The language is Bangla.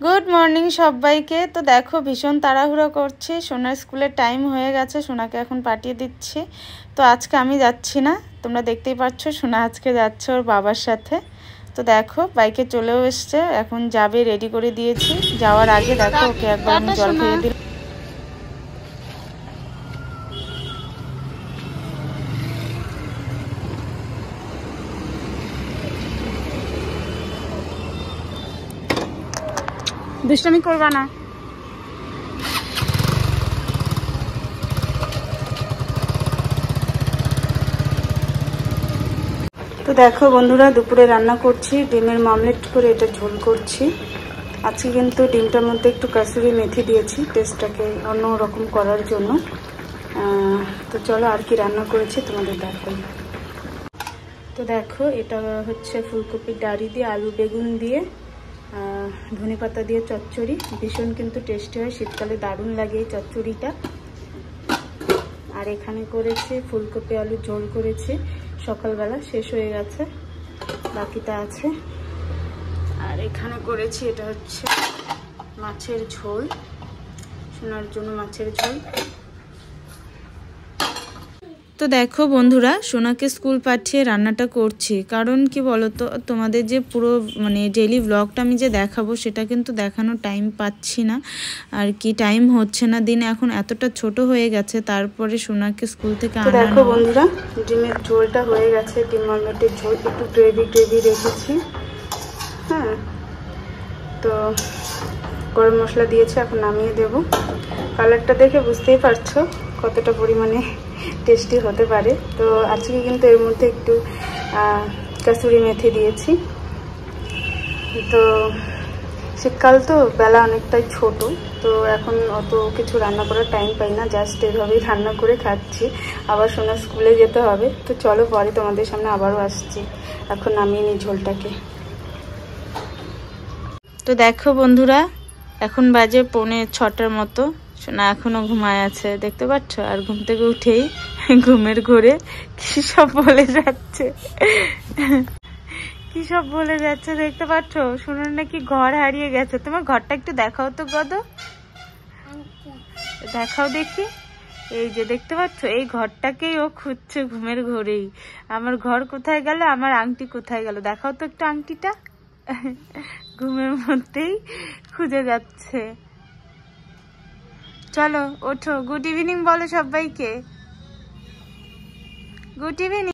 গুড মর্নিং সবাইকে। তো দেখো ভীষণ তাড়াহুড়ো করছি, সোনার স্কুলের টাইম হয়ে গেছে, সোনাকে এখন পাঠিয়ে দিচ্ছি। তো আজকে আমি যাচ্ছি না, তোমরা দেখতেই পাচ্ছ সোনা আজকে যাচ্ছে ওর বাবার সাথে। তো দেখো বাইকে চলেও এসছে, এখন যাবে, রেডি করে দিয়েছি। যাওয়ার আগে দেখো ওকে একবার আমি জল খাইয়ে দিলাম। দুষ্টামি করবা না। তো দেখো বন্ধুরা, দুপুরে রান্না করছি ডিমের মামলেট করে, এটা ঝোল করছি। আজকে কিন্তু ডিমটার মধ্যে একটু কাসুরি মেথি দিয়েছি টেস্টটাকে অন্য রকম করার জন্য। তো চলো আর কি রান্না করেছি তোমাদের দেখাই। তো দেখো এটা হচ্ছে ফুলকপির ডাঁড়ি দিয়ে আলু বেগুন দিয়ে ধনেপাতা দিয়ে চচ্চড়ি, ভীষণ কিন্তু টেস্টি হয়, শীতকালে দারুণ লাগে এই চচ্চড়িটা। আর এখানে করেছি ফুলকপি আলু ঝোল করেছি, সকালবেলা শেষ হয়ে গেছে, বাকিটা আছে। আর এখানে করেছি এটা হচ্ছে মাছের ঝোল, সোনার জন্য মাছের ঝোল। তো দেখো বন্ধুরা, সোনাকে স্কুল পাঠিয়ে রান্নাটা করছি, কারণ কি বলো তো, তোমাদের যে পুরো ডেইলি ব্লগটা আমি যে দেখাবো সেটা কিন্তু দেখানোর টাইম পাচ্ছি না, আর কি টাইম হচ্ছে না। দিন এখন এতটা ছোট হয়ে গেছে, তারপরে সোনাকে স্কুল থেকে আনা। দেখো বন্ধুরা, ডিমের ঝোলটা হয়ে গেছে, ডিম মামলেটের ঝোল, একটু গ্রেভি রেখেছি। হ্যাঁ, তো গরম মশলা দিয়েছি, এখন নামিয়ে দেব। কালারটা দেখে বুঝতেই পারছো কতটা পরিমাণে টেস্টি হতে পারে। তো আজকে কিন্তু এর মধ্যে একটু কাসুরি মেথি দিয়েছি। তো শীতকাল তো বেলা অনেকটাই ছোট, তো এখন অত কিছু রান্না করার টাইম পাই না, জাস্ট এভাবেই রান্না করে খাচ্ছি। আবার সোনা স্কুলে যেতে হবে, তো চলো পরে তোমাদের সামনে আবারও আসছি। এখন নামিয়ে নিই ঝোলটাকে। তো দেখো বন্ধুরা, এখন বাজে 5:45 মতো, সোনা এখনো ঘুমায় আছে, দেখতে পাচ্ছ। আর ঘুম থেকে উঠেই ঘুমের ঘোরে কি সব বলে যাচ্ছে, কি সব বলে যাচ্ছে দেখতে পাচ্ছ। সোনার নাকি ঘর হারিয়ে গেছে। তোমার ঘরটা একটু দেখাও তো গদ, দেখাও দেখি। এই যে দেখতে পাচ্ছ, এই ঘরটাকেই ও খুঁজছে ঘুমের ঘোরেই। আমার ঘর কোথায় গেল, আমার আংটি কোথায় গেল, দেখাও তো একটু আংটিটা। ঘুমের মধ্যেই খুঁজে যাচ্ছে। চলো ওঠো, গুড ইভিনিং বলো সবাইকে, গুড ইভিনিং।